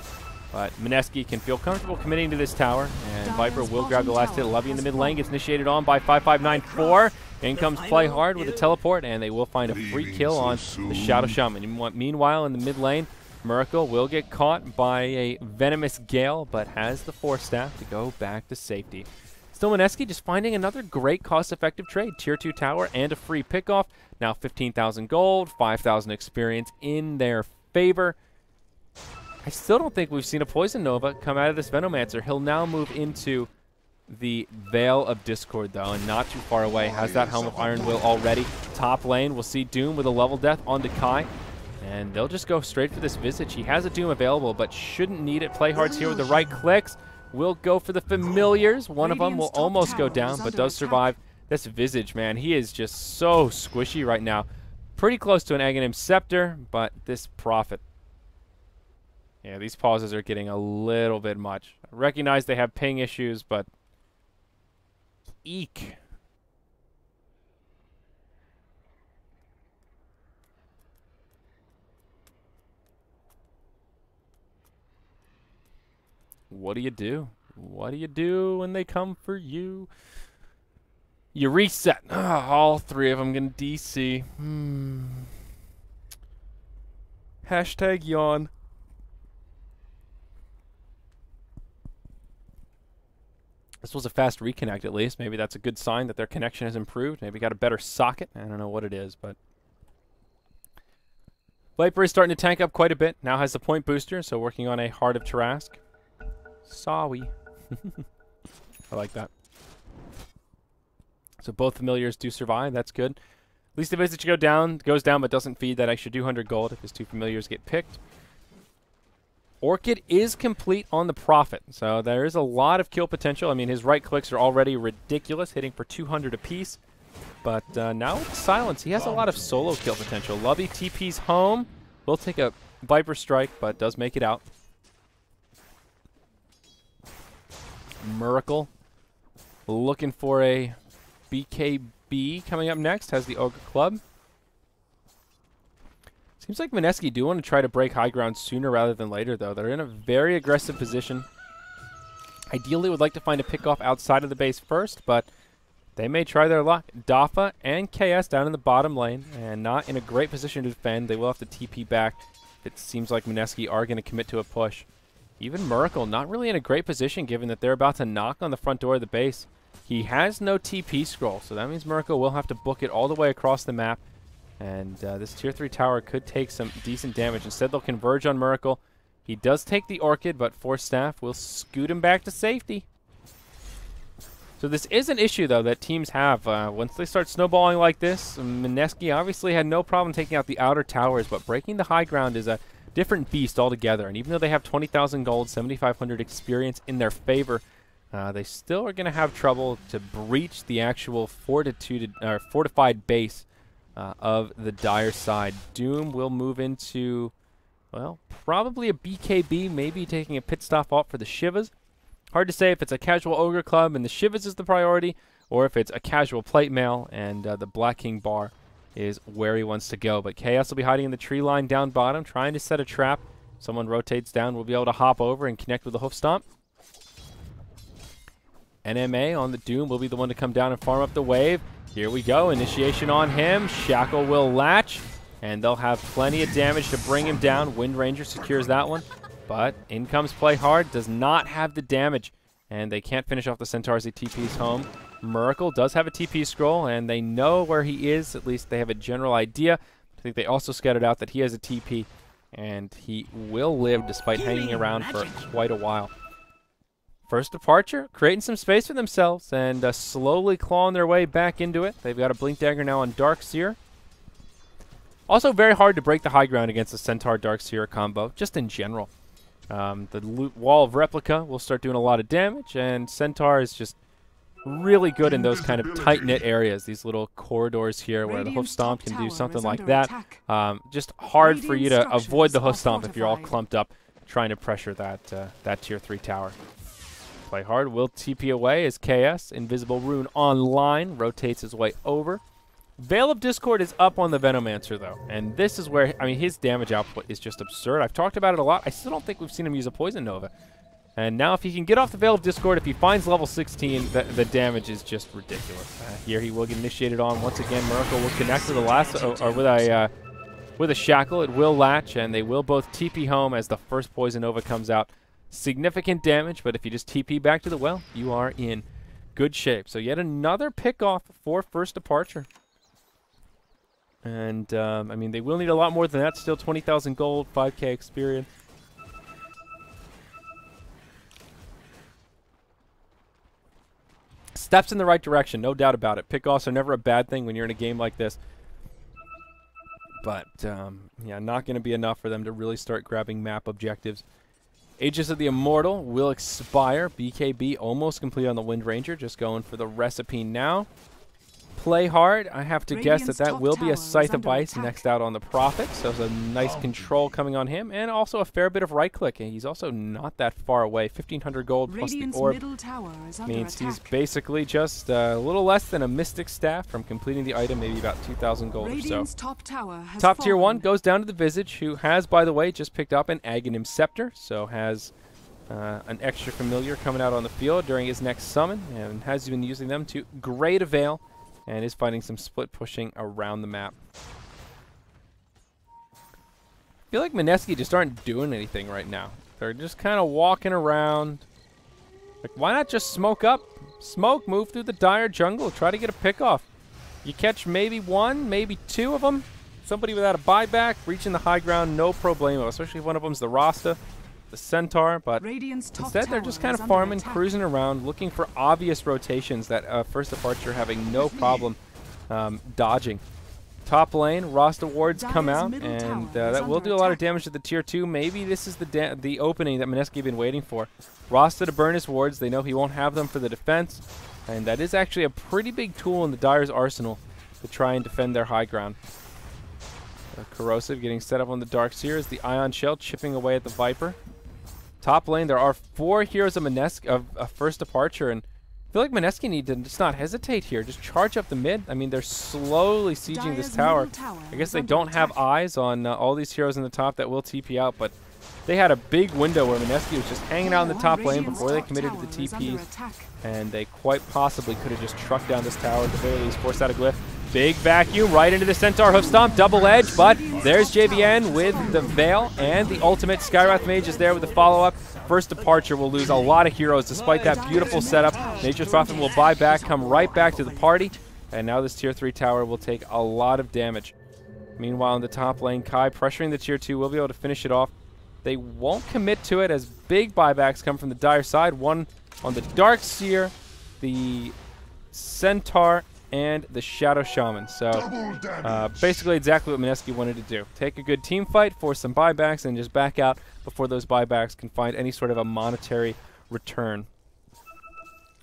But Mineski can feel comfortable committing to this tower, and Viper will grab the last hit. Levy in the mid lane gets initiated on by 5594. In comes Play Hard with a teleport, and they will find a free kill on the Shadow Shaman. Meanwhile, in the mid lane, Miracle will get caught by a Venomous Gale, but has the Force Staff to go back to safety. Still Mineski just finding another great cost-effective trade. Tier 2 tower and a free pickoff. Now 15,000 gold, 5,000 experience in their favor. I still don't think we've seen a Poison Nova come out of this Venomancer. He'll now move into the Veil of Discord, though, and not too far away. Has that Helm of Iron Will already. Top lane, we'll see Doom with a level death onto Kai. And they'll just go straight for this Visage. He has a Doom available, but shouldn't need it. Playhard's here with the right clicks. Will go for the Familiars. One of them will almost go down, but does survive. This Visage, man, he is just so squishy right now. Pretty close to an Aghanim Scepter, but this Prophet. Yeah, these pauses are getting a little bit much. I recognize they have ping issues, but eek. What do you do? What do you do when they come for you? You reset. All three of them going to DC. Hashtag yawn. This was a fast reconnect at least. Maybe that's a good sign that their connection has improved. Maybe got a better socket. I don't know what it is, but Viper is starting to tank up quite a bit. Now has the point booster, so working on a Heart of Tarask. Sorry. I like that. So both Familiars do survive. That's good. At least the Visage goes down, but doesn't feed that extra 200 gold if his two Familiars get picked. Orchid is complete on the Prophet, so there is a lot of kill potential. I mean, his right clicks are already ridiculous, hitting for 200 apiece. But now with Silence, he has a lot of solo kill potential. Lovey TP's home. Will take a Viper Strike, but does make it out. Miracle looking for a BKB coming up next. Has the Ogre Club. Seems like Mineski do want to try to break high ground sooner rather than later, though. They're in a very aggressive position. Ideally would like to find a pickoff outside of the base first, but they may try their luck. Dafa and KS down in the bottom lane, and not in a great position to defend. They will have to TP back. It seems like Mineski are going to commit to a push. Even Miracle not really in a great position given that they're about to knock on the front door of the base. He has no TP scroll, so that means Miracle will have to book it all the way across the map. And this tier 3 tower could take some decent damage. Instead, they'll converge on Miracle. He does take the Orchid, but Force Staff will scoot him back to safety. So this is an issue, though, that teams have. Once they start snowballing like this, Mineski obviously had no problem taking out the outer towers, but breaking the high ground is a different beast altogether. And even though they have 20,000 gold, 7,500 experience in their favor, they still are going to have trouble to breach the actual fortified base of the Dire side. Doom will move into, well, probably a BKB, maybe taking a pit stop off for the Shivas. Hard to say if it's a casual Ogre Club and the Shivas is the priority, or if it's a casual Plate Mail and the Black King Bar is where he wants to go. But KS will be hiding in the tree line down bottom, trying to set a trap. Someone rotates down, we'll be able to hop over and connect with the Hoof Stomp. NMA on the Doom will be the one to come down and farm up the wave. Here we go, initiation on him. Shackle will latch, and they'll have plenty of damage to bring him down. Wind Ranger secures that one, but in comes Play Hard, does not have the damage, and they can't finish off the Centaurs. He TP's home. Miracle does have a TP scroll, and they know where he is. At least they have a general idea. I think they also scouted out that he has a TP, and he will live despite hanging around for quite a while. First departure, creating some space for themselves and slowly clawing their way back into it. They've got a Blink Dagger now on Darkseer. Also very hard to break the high ground against the Centaur Darkseer combo, just in general. The Wall of Replica will start doing a lot of damage, and Centaur is just really good in those kind of tight-knit areas, these little corridors here where the Hoof Stomp can do something like that. Just hard for you to avoid the Hoof Stomp if you're all clumped up trying to pressure that tier 3 tower. Play Hard will TP away as KS, Invisible Rune online, rotates his way over. Veil of Discord is up on the Venomancer, though, and this is where, I mean, his damage output is just absurd. I've talked about it a lot. I still don't think we've seen him use a Poison Nova. And now if he can get off the Veil of Discord, if he finds level 16, the damage is just ridiculous. Here he will get initiated on once again. Miracle will connect with a with a Shackle. It will latch, and they will both TP home as the first Poison Nova comes out. Significant damage, but if you just TP back to the well, you are in good shape. So yet another pick-off for First Departure. And, I mean, they will need a lot more than that. Still 20,000 gold, 5K experience. Steps in the right direction, no doubt about it. Pick-offs are never a bad thing when you're in a game like this. But, yeah, not going to be enough for them to really start grabbing map objectives. Aegis of the Immortal will expire. BKB almost complete on the Wind Ranger. Just going for the recipe now. Play hard. I have to guess that that will be a Scythe of Ice next out on the Prophet. So there's a nice control coming on him. And also a fair bit of right click. And he's also not that far away. 1,500 gold plus the orb means he's basically just a little less than a Mystic Staff from completing the item. Maybe about 2,000 gold or so. Top tier 1 goes down to the Visage, who has, by the way, just picked up an Aghanim Scepter. So has an extra familiar coming out on the field during his next summon. And has been using them to great avail. And is finding some split pushing around the map. I feel like Mineski just aren't doing anything right now. They're just kind of walking around. Like, why not just smoke up? Smoke, move through the dire jungle, try to get a pick off. You catch maybe one, maybe two of them. Somebody without a buyback, reaching the high ground, no problemo. Especially if one of them's the Rasta, the Centaur, but instead they're just kind of farming, cruising around, looking for obvious rotations that First Departure having no problem dodging. Top lane, Rasta wards come out, and that will do a lot of damage to the tier 2. Maybe this is the opening that Mineski been waiting for. Rasta to burn his wards. They know he won't have them for the defense, and that is actually a pretty big tool in the Dire's arsenal to try and defend their high ground. Corrosive getting set up on the Darkseer as the Ion Shell chipping away at the Viper. Top lane, there are 4 heroes of Mineski of First Departure, and I feel like Mineski need to just not hesitate here. Just charge up the mid. I mean, they're slowly sieging this tower. I guess they don't have eyes on all these heroes in the top that will TP out, but they had a big window where Mineski was just hanging out in the top lane before they committed to the TPs, and they quite possibly could have just trucked down this tower at the very least, forced out a glyph. Big vacuum right into the Centaur hoof stomp, double edge, but there's JVN with the Veil and the ultimate. Skywrath Mage is there with the follow-up. First Departure will lose a lot of heroes despite that beautiful setup. Nature's Prophet will buy back, come right back to the party, and now this tier 3 tower will take a lot of damage. Meanwhile, in the top lane, Kai pressuring the tier 2 will be able to finish it off. They won't commit to it as big buybacks come from the Dire side. One on the Darkseer, the Centaur, and the Shadow Shaman. So basically exactly what Mineski wanted to do. Take a good team fight, force some buybacks, and just back out before those buybacks can find any sort of a monetary return.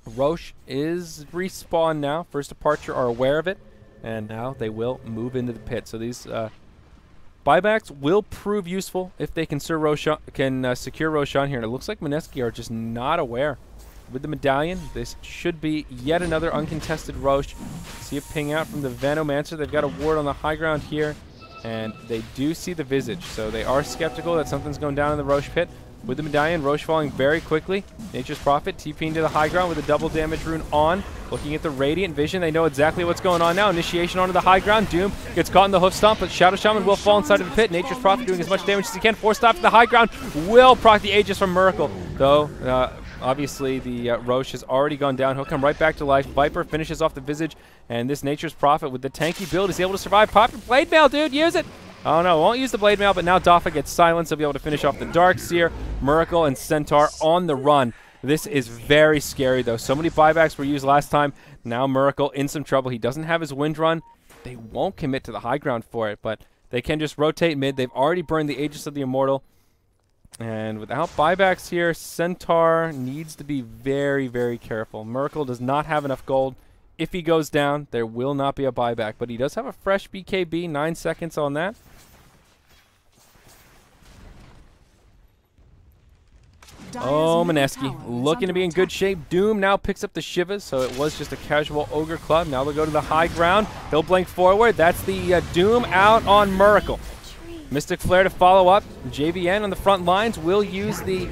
Roche is respawned now. First Departure are aware of it, and now they will move into the pit. So these buybacks will prove useful if they can secure Roshan here. And it looks like Mineski are just not aware. With the medallion, this should be yet another uncontested Roche. See a ping out from the Venomancer. They've got a ward on the high ground here, and they do see the Visage, so they are skeptical that something's going down in the Roche pit. With the medallion, Roche falling very quickly. Nature's Prophet TPing to the high ground with a double damage rune on. Looking at the Radiant Vision, they know exactly what's going on now. Initiation onto the high ground. Doom gets caught in the hoof stomp, but Shadow Shaman will fall inside of the pit. Nature's Prophet doing as much damage as he can. Force stop to the high ground. Will proc the Aegis from Miracle, though. Obviously, the Roche has already gone down. He'll come right back to life. Viper finishes off the Visage, and this Nature's Prophet with the tanky build is able to survive. Pop your Blade Mail, dude. Use it. Oh, no. Won't use the Blade Mail, but now Doffa gets silenced. He'll be able to finish off the Darkseer, Miracle, and Centaur on the run. This is very scary, though. So many buybacks were used last time. Now Miracle in some trouble. He doesn't have his Wind Run. They won't commit to the high ground for it, but they can just rotate mid. They've already burned the Aegis of the Immortal. And without buybacks here, Centaur needs to be very, very careful. Miracle does not have enough gold. If he goes down, there will not be a buyback. But he does have a fresh BKB, 9 seconds on that. Oh, Mineski looking to be in good shape. Doom now picks up the Shivas, so it was just a casual Ogre Club. Now they'll go to the high ground. He'll blink forward. That's the Doom out on Miracle. Mystic Flare to follow up. JVN on the front lines will use the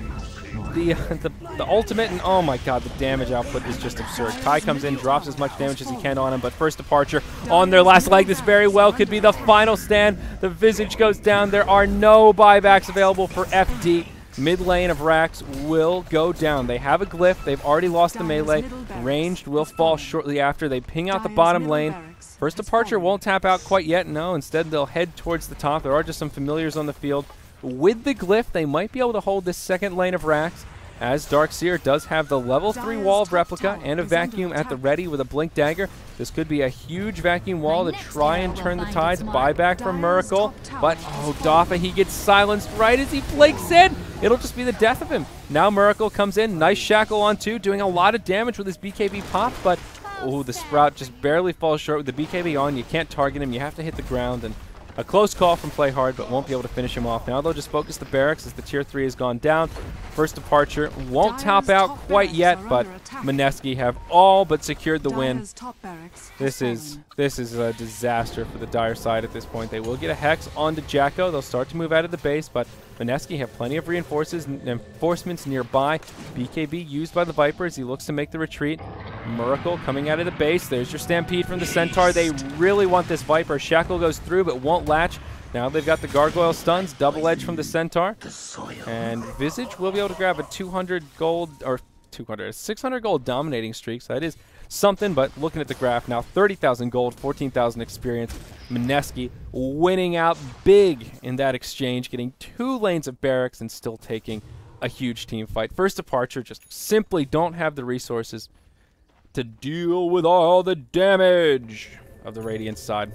ultimate, and oh my god, the damage output is just absurd. Kai comes in, drops as much damage as he can on him, but First Departure on their last leg. This very well could be the final stand. The Visage goes down. There are no buybacks available for FD. Mid lane of Rax will go down. They have a glyph. They've already lost the melee. Ranged will fall shortly after. They ping out the bottom lane. First Departure won't tap out quite yet. No, instead they'll head towards the top. There are just some familiars on the field. With the glyph, they might be able to hold this second lane of Rax, as Darkseer does have the level 3 wall of Replica and a vacuum at the ready with a Blink Dagger. This could be a huge vacuum wall to try and turn the tides. Buyback from Miracle, but oh, Doffa, he gets silenced right as he blinks in. It'll just be the death of him. Now Miracle comes in, nice shackle on 2, doing a lot of damage with his BKB pop, but oh, the Sprout just barely falls short with the BKB on. You can't target him, you have to hit the ground, and a close call from Play Hard, but won't be able to finish him off. Now they'll just focus the barracks as the tier 3 has gone down. First Departure won't top out quite yet, but Mineski have all but secured the win. This is a disaster for the Dire side at this point. They will get a Hex onto Jacko. They'll start to move out of the base, but Mineski have plenty of reinforcements nearby. BKB used by the Viper as he looks to make the retreat. Miracle coming out of the base. There's your Stampede from the Centaur. They really want this Viper. Shackle goes through but won't latch. Now they've got the Gargoyle stuns, double edge from the Centaur. And Visage will be able to grab a 200 gold, or 600 gold dominating streak. So that is something, but looking at the graph now, 30,000 gold, 14,000 experience. Mineski winning out big in that exchange, getting 2 lanes of barracks and still taking a huge team fight. First Departure just simply don't have the resources to deal with all the damage of the Radiant side.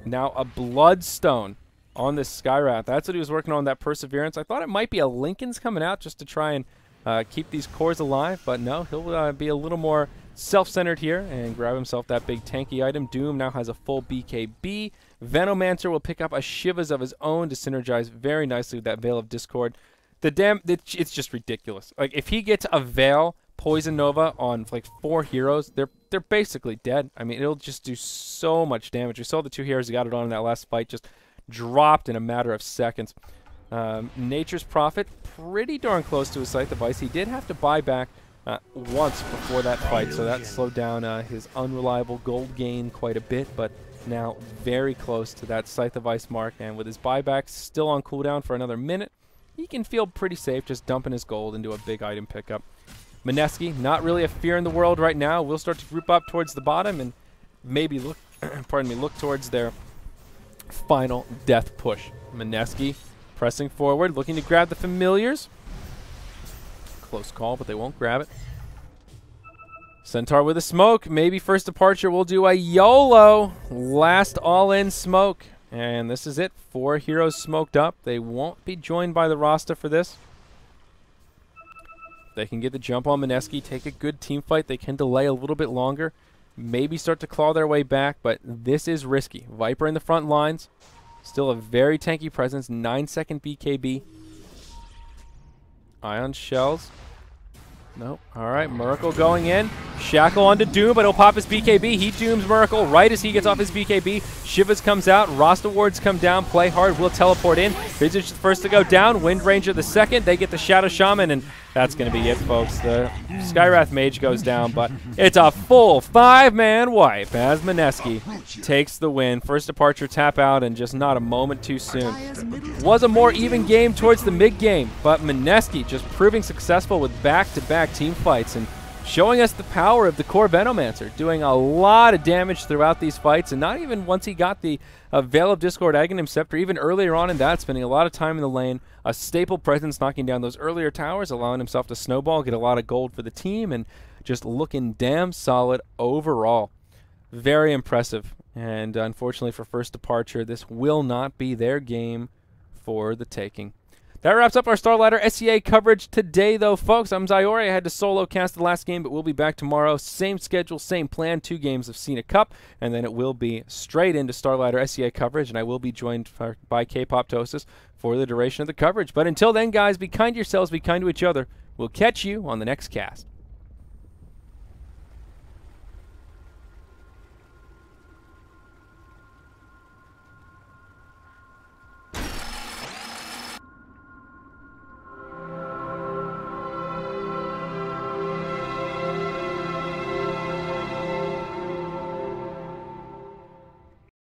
Now a Bloodstone on this Skywrath. That's what he was working on, that Perseverance. I thought it might be a Lincoln's coming out just to try and keep these cores alive, but no, he'll be a little more self-centered here and grab himself that big tanky item. Doom now has a full BKB. Venomancer will pick up a Shivas of his own to synergize very nicely with that Veil of Discord. It's just ridiculous. Like, if he gets a Veil Poison Nova on like 4 heroes, they're basically dead. I mean, it'll just do so much damage. We saw the 2 heroes he got it on in that last fight just dropped in a matter of seconds. Nature's Prophet, pretty darn close to his Scythe of Ice. He did have to buy back once before that fight, so that slowed down his unreliable gold gain quite a bit, but now very close to that Scythe of Ice mark, and with his buybacks still on cooldown for another minute, he can feel pretty safe just dumping his gold into a big item pickup. Mineski, not really a fear in the world right now. We'll start to group up towards the bottom and maybe look, look towards their final death push. Mineski pressing forward, looking to grab the familiars. Close call, but they won't grab it. Centaur with a smoke. Maybe First Departure will do a YOLO. Last all-in smoke. And this is it. 4 heroes smoked up. They won't be joined by the Rasta for this. They can get the jump on Mineski, take a good team fight. They can delay a little bit longer, maybe start to claw their way back, but this is risky. Viper in the front lines, still a very tanky presence, 9-second BKB. Ion Shells. Nope. All right, Miracle going in. Shackle onto Doom, but he'll pop his BKB. He dooms Miracle right as he gets off his BKB. Shivas comes out. Rasta wards come down. Play Hard will teleport in. Visage the first to go down. Wind Ranger the second. They get the Shadow Shaman, and that's going to be it, folks. The Skywrath Mage goes down, but it's a full 5-man wipe as Mineski takes the win. First Departure tap out, and just not a moment too soon. Was a more even game towards the mid-game, but Mineski just proving successful with back-to-back team fights and showing us the power of the core Venomancer, doing a lot of damage throughout these fights, and not even once he got the Veil of Discord Aghanim Scepter, even earlier on in that, spending a lot of time in the lane, a staple presence knocking down those earlier towers, allowing himself to snowball, get a lot of gold for the team, and just looking damn solid overall. Very impressive, and unfortunately for First Departure, this will not be their game for the taking. That wraps up our Starladder SEA coverage today, though, folks. I'm Zyori. I had to solo cast the last game, but we'll be back tomorrow. Same schedule, same plan, 2 games of Cena Cup, and then it will be straight into Starladder SEA coverage, and I will be joined by K-Poptosis for the duration of the coverage. But until then, guys, be kind to yourselves, be kind to each other. We'll catch you on the next cast.